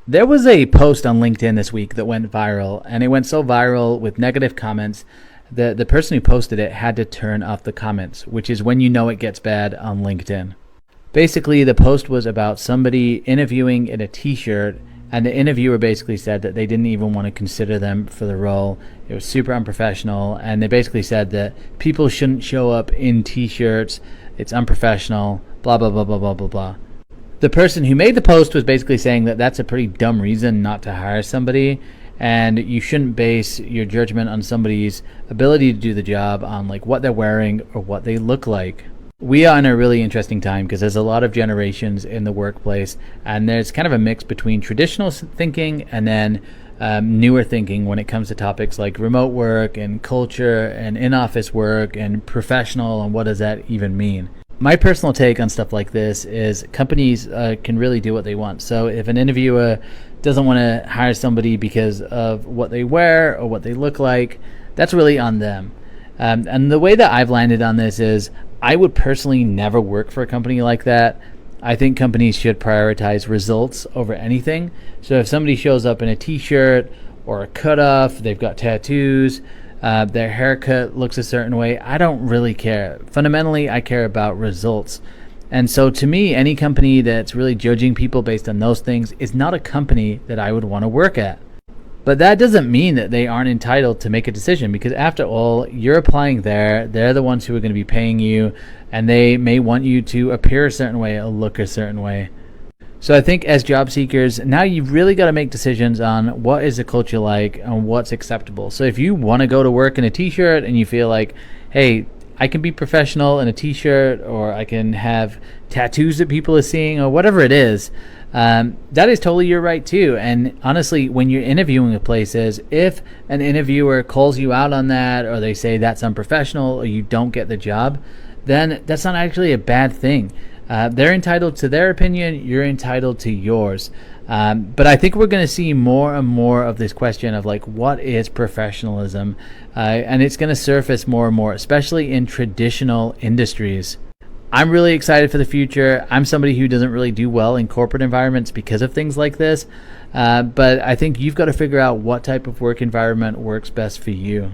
There was a post on LinkedIn this week that went viral, and it went so viral with negative comments that the person who posted it had to turn off the comments, which is when you know it gets bad on LinkedIn. Basically, the post was about somebody interviewing in a t-shirt, and the interviewer basically said that they didn't even want to consider them for the role. It was super unprofessional, and they basically said that people shouldn't show up in t-shirts, it's unprofessional, blah, blah, blah, blah, blah, blah, blah. The person who made the post was basically saying that that's a pretty dumb reason not to hire somebody, and you shouldn't base your judgment on somebody's ability to do the job on like what they're wearing or what they look like. We are in a really interesting time because there's a lot of generations in the workplace, and there's kind of a mix between traditional thinking and then newer thinking when it comes to topics like remote work and culture and in-office work and professional, and what does that even mean. My personal take on stuff like this is companies can really do what they want. So if an interviewer doesn't want to hire somebody because of what they wear or what they look like, that's really on them. And the way that I've landed on this is I would personally never work for a company like that. I think companies should prioritize results over anything. So if somebody shows up in a t-shirt or a cutoff, they've got tattoos, their haircut looks a certain way, I don't really care. Fundamentally, I care about results. And so to me, any company that's really judging people based on those things is not a company that I would want to work at. But that doesn't mean that they aren't entitled to make a decision, because after all, you're applying there. They're the ones who are going to be paying you, and they may want you to appear a certain way or look a certain way. So I think as job seekers, now you've really got to make decisions on what is the culture like and what's acceptable. So if you want to go to work in a t-shirt and you feel like, hey, I can be professional in a t-shirt, or I can have tattoos that people are seeing, or whatever it is, that is totally your right too. And honestly, when you're interviewing at places, if an interviewer calls you out on that, or they say that's unprofessional, or you don't get the job, then that's not actually a bad thing. They're entitled to their opinion, you're entitled to yours. But I think we're going to see more and more of this question of like, what is professionalism? And it's going to surface more and more, especially in traditional industries. I'm really excited for the future. I'm somebody who doesn't really do well in corporate environments because of things like this. But I think you've got to figure out what type of work environment works best for you.